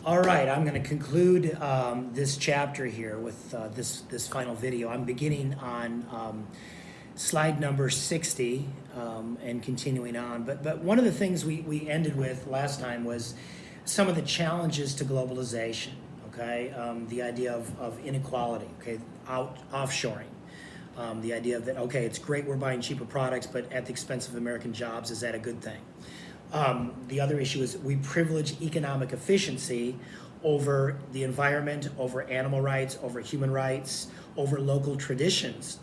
All right, I'm going to conclude this chapter here with this final video. I'm beginning on slide number 60 and continuing on. But one of the things we ended with last time was some of the challenges to globalization. Okay, the idea of inequality. Okay, offshoring. The idea that, okay, it's great we're buying cheaper products, but at the expense of American jobs, is that a good thing? The other issue is we privilege economic efficiency over the environment, over animal rights, over human rights, over local traditions.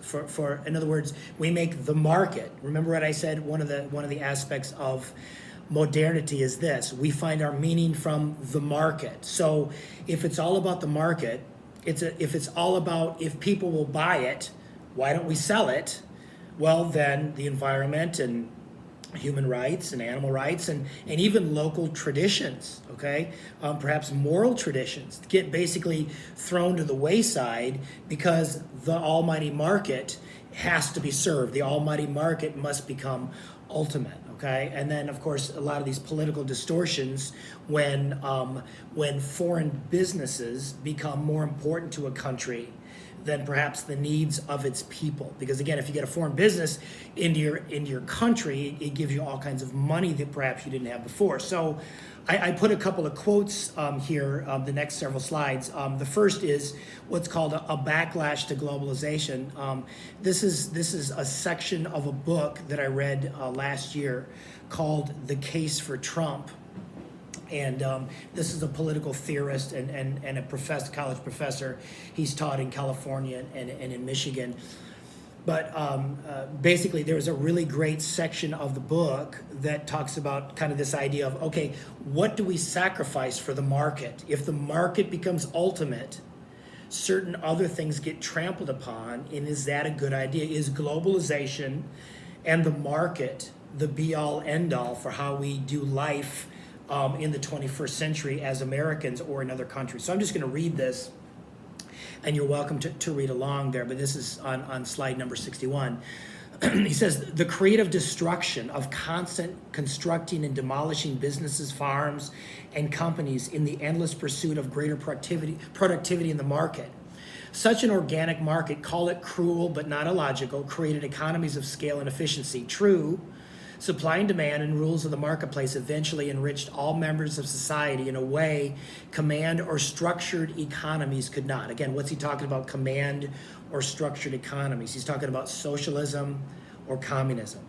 In other words, we make the market. Remember what I said? One of the aspects of modernity is this: we find our meaning from the market. So if it's all about the market, if it's all about if people will buy it, why don't we sell it? Well, then the environment and human rights and animal rights and even local traditions, okay, perhaps moral traditions get basically thrown to the wayside because the almighty market has to be served. The almighty market must become ultimate, okay? And then, of course, a lot of these political distortions when foreign businesses become more important to a country than perhaps the needs of its people. Because again, if you get a foreign business into your country, it gives you all kinds of money that perhaps you didn't have before. So I put a couple of quotes here, the next several slides. The first is what's called a backlash to globalization. This is a section of a book that I read last year called The Case for Trump. And this is a political theorist and a college professor. He's taught in California and in Michigan. But basically, there's a really great section of the book that talks about kind of this idea of, okay, what do we sacrifice for the market? If the market becomes ultimate, certain other things get trampled upon, and is that a good idea? Is globalization and the market the be-all, end-all for how we do life in the 21st century as Americans or in other countries? So I'm just going to read this, and you're welcome to read along there, but this is on slide number 61. He says, the creative destruction of constant constructing and demolishing businesses, farms, and companies in the endless pursuit of greater productivity in the market. Such an organic market, call it cruel but not illogical, created economies of scale and efficiency. True, supply and demand and rules of the marketplace eventually enriched all members of society in a way command or structured economies could not. Again, what's he talking about? Command or structured economies. He's talking about socialism or communism.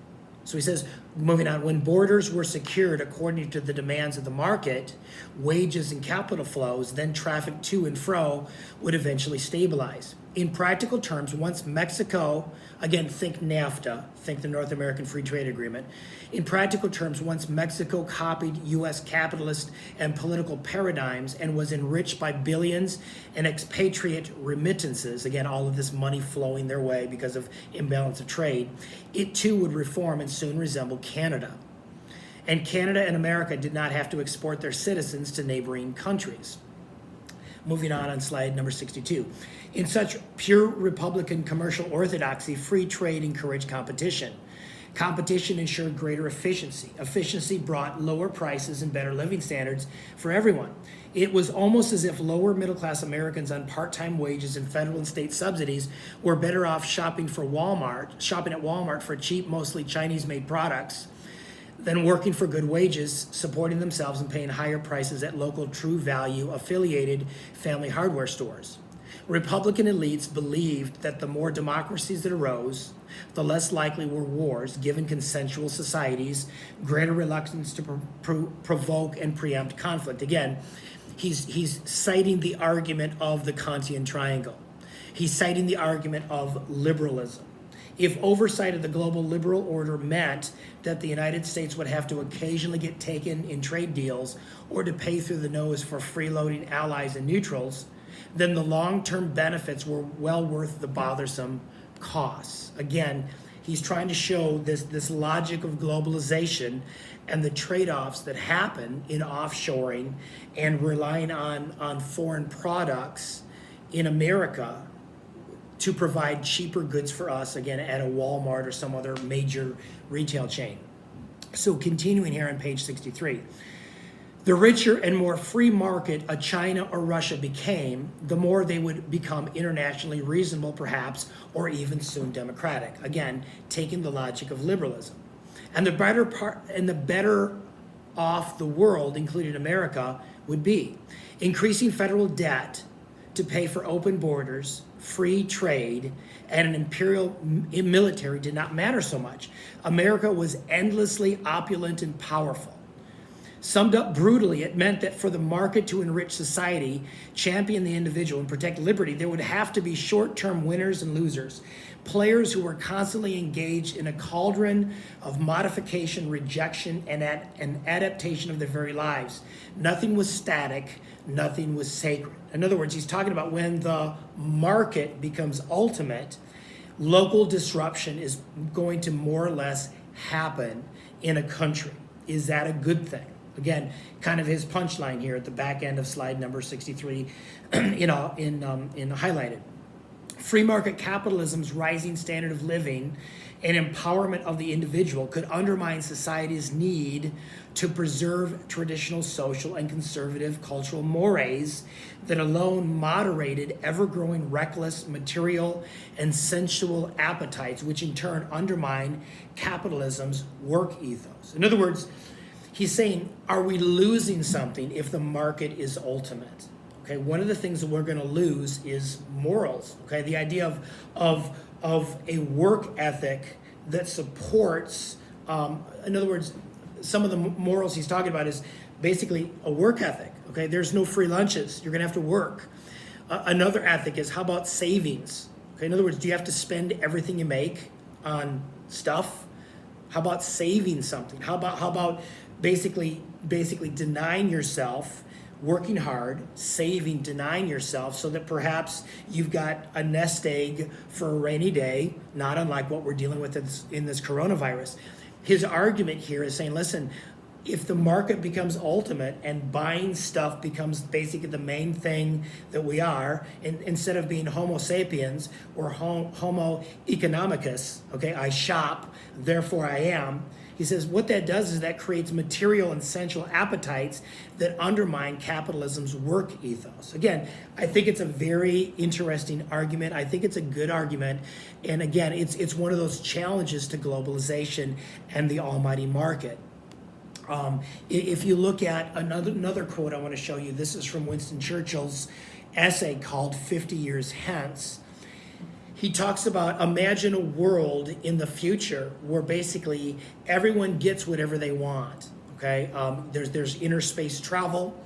So he says, moving on, when borders were secured according to the demands of the market, wages and capital flows, then traffic to and fro would eventually stabilize. In practical terms, once Mexico, again, think NAFTA, think the North American Free Trade Agreement. In practical terms, once Mexico copied U.S. capitalist and political paradigms and was enriched by billions in expatriate remittances, again, all of this money flowing their way because of imbalance of trade, it too would reform and soon resemble Canada. And Canada and America did not have to export their citizens to neighboring countries. Moving on slide number 62. In such pure Republican commercial orthodoxy, free trade encouraged competition. Competition ensured greater efficiency. Efficiency brought lower prices and better living standards for everyone. It was almost as if lower middle-class Americans on part-time wages and federal and state subsidies were better off shopping at Walmart for cheap, mostly Chinese-made products than working for good wages, supporting themselves and paying higher prices at local True Value affiliated family hardware stores. Republican elites believed that the more democracies that arose, the less likely were wars, given consensual societies, greater reluctance to provoke and preempt conflict. Again, he's citing the argument of the Kantian triangle. He's citing the argument of liberalism. If oversight of the global liberal order meant that the United States would have to occasionally get taken in trade deals or to pay through the nose for freeloading allies and neutrals, then the long-term benefits were well worth the bothersome costs. Again, he's trying to show this logic of globalization and the trade-offs that happen in offshoring and relying on foreign products in America to provide cheaper goods for us, again, at a Walmart or some other major retail chain. So continuing here on page 63, The richer and more free market a China or Russia became, the more they would become internationally reasonable, perhaps, or even soon democratic. Again, taking the logic of liberalism. And the better off the world, including America, would be. Increasing federal debt to pay for open borders, free trade, and an imperial military did not matter so much. America was endlessly opulent and powerful. Summed up brutally, it meant that for the market to enrich society, champion the individual, and protect liberty, there would have to be short-term winners and losers, players who were constantly engaged in a cauldron of modification, rejection, and adaptation of their very lives. Nothing was static, nothing was sacred. In other words, he's talking about when the market becomes ultimate, local disruption is going to more or less happen in a country. Is that a good thing? Again, kind of his punchline here at the back end of slide number 63, in highlighted. Free market capitalism's rising standard of living and empowerment of the individual could undermine society's need to preserve traditional social and conservative cultural mores that alone moderated ever-growing reckless material and sensual appetites, which in turn undermine capitalism's work ethos. In other words, he's saying, are we losing something if the market is ultimate? Okay, one of the things that we're going to lose is morals. Okay, the idea of a work ethic that supports, in other words, some of the morals he's talking about is basically a work ethic. Okay, there's no free lunches. You're going to have to work. Another ethic is, how about savings? Okay, in other words, do you have to spend everything you make on stuff? How about saving something? How about basically denying yourself, working hard, saving, denying yourself, so that perhaps you've got a nest egg for a rainy day, not unlike what we're dealing with in this coronavirus. His argument here is saying, listen, if the market becomes ultimate and buying stuff becomes basically the main thing that we are, instead of being Homo sapiens or Homo economicus, okay, I shop, therefore I am. He says what that does is that creates material and sensual appetites that undermine capitalism's work ethos. Again, I think it's a very interesting argument. I think it's a good argument. And again, it's one of those challenges to globalization and the almighty market. If you look at another quote I want to show you, this is from Winston Churchill's essay called 50 Years Hence. He talks about, imagine a world in the future where basically everyone gets whatever they want. Okay, there's inner space travel.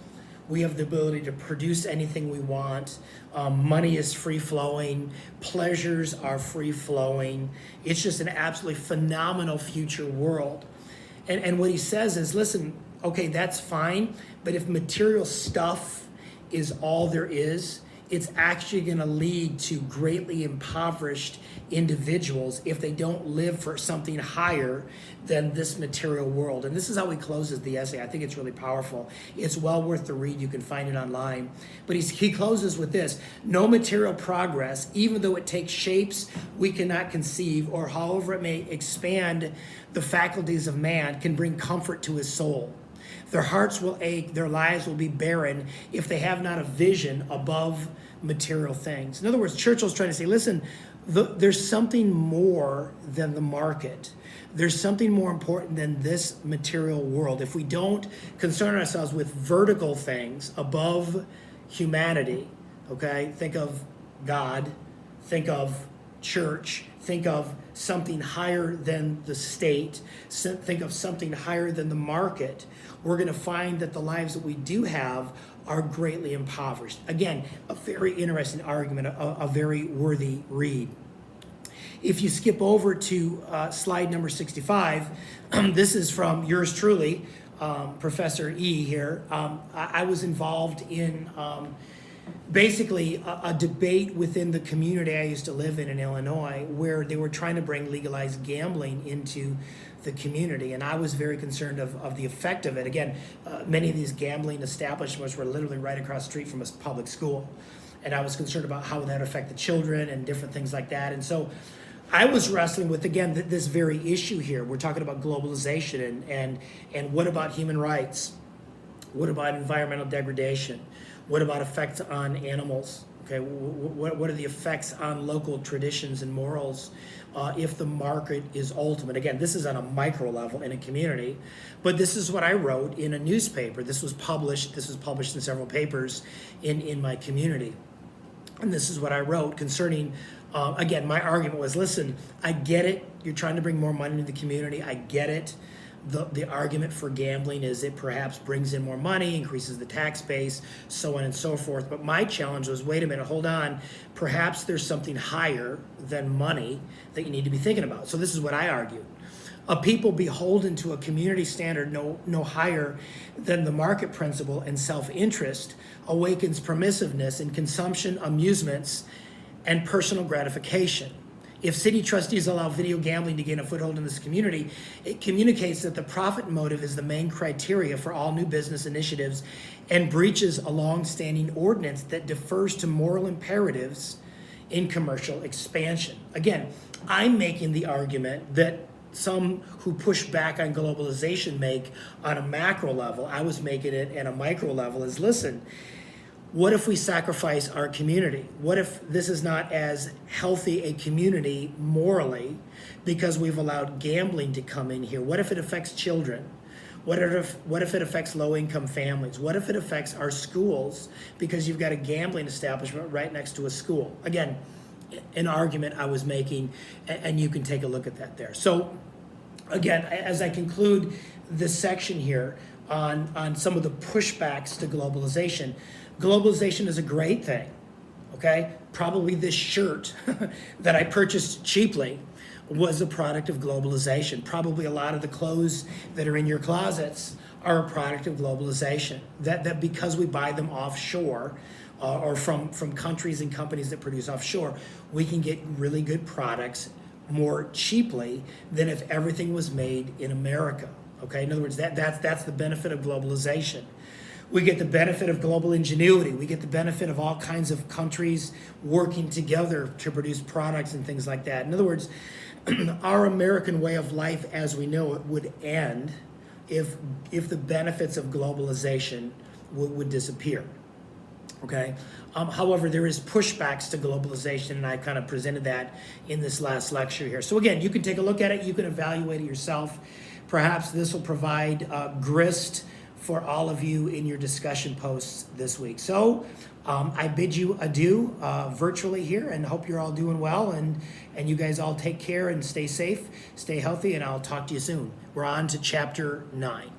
We have the ability to produce anything we want. Money is free flowing. Pleasures are free flowing. It's just an absolutely phenomenal future world. And what he says is, listen, okay, that's fine, but if material stuff is all there is, it's actually going to lead to greatly impoverished individuals if they don't live for something higher than this material world. And this is how he closes the essay. I think it's really powerful. It's well worth the read. You can find it online. But he closes with this: no material progress, even though it takes shapes we cannot conceive, or however it may expand the faculties of man, can bring comfort to his soul. Their hearts will ache, their lives will be barren if they have not a vision above material things. In other words, Churchill's trying to say, listen, there's something more than the market. There's something more important than this material world. If we don't concern ourselves with vertical things above humanity, okay, think of God, think of church, think of something higher than the state, think of something higher than the market, we're going to find that the lives that we do have are greatly impoverished. Again, a very interesting argument, a very worthy read. If you skip over to slide number 65, this is from yours truly, Professor E here. I was involved in basically a debate within the community I used to live in Illinois, where they were trying to bring legalized gambling into the community, and I was very concerned of the effect of it. Again, many of these gambling establishments were literally right across the street from a public school, and I was concerned about how that would affect the children and different things like that. And so I was wrestling with, again, this very issue here. We're talking about globalization and what about human rights? What about environmental degradation? What about effects on animals? Okay, what are the effects on local traditions and morals if the market is ultimate? Again, this is on a micro level in a community, but this is what I wrote in a newspaper. This was published in several papers in my community. And this is what I wrote concerning, again, my argument was, listen, I get it. You're trying to bring more money into the community. I get it. The argument for gambling is it perhaps brings in more money, increases the tax base, so on and so forth. But my challenge was, wait a minute, hold on. Perhaps there's something higher than money that you need to be thinking about. So this is what I argued. A people beholden to a community standard no higher than the market principle and self-interest awakens permissiveness in consumption, amusements, and personal gratification. If city trustees allow video gambling to gain a foothold in this community, it communicates that the profit motive is the main criteria for all new business initiatives and breaches a long-standing ordinance that defers to moral imperatives in commercial expansion. Again, I'm making the argument that some who push back on globalization make on a macro level. I was making it at a micro level is, listen, what if we sacrifice our community? What if this is not as healthy a community morally because we've allowed gambling to come in here? What if it affects children? What if it affects low-income families? What if it affects our schools because you've got a gambling establishment right next to a school? Again, an argument I was making, and you can take a look at that there. So again, as I conclude this section here on some of the pushbacks to globalization, globalization is a great thing, okay? Probably this shirt that I purchased cheaply was a product of globalization. Probably a lot of the clothes that are in your closets are a product of globalization. That because we buy them offshore, or from countries and companies that produce offshore, we can get really good products more cheaply than if everything was made in America. Okay, in other words, that's the benefit of globalization. We get the benefit of global ingenuity. We get the benefit of all kinds of countries working together to produce products and things like that. In other words, our American way of life as we know it would end if the benefits of globalization would disappear. Okay. However, there is pushbacks to globalization, and I kind of presented that in this last lecture here. So again, you can take a look at it. You can evaluate it yourself. Perhaps this will provide grist for all of you in your discussion posts this week. So I bid you adieu virtually here, and hope you're all doing well, and you guys all take care and stay safe, stay healthy, and I'll talk to you soon. We're on to chapter 9.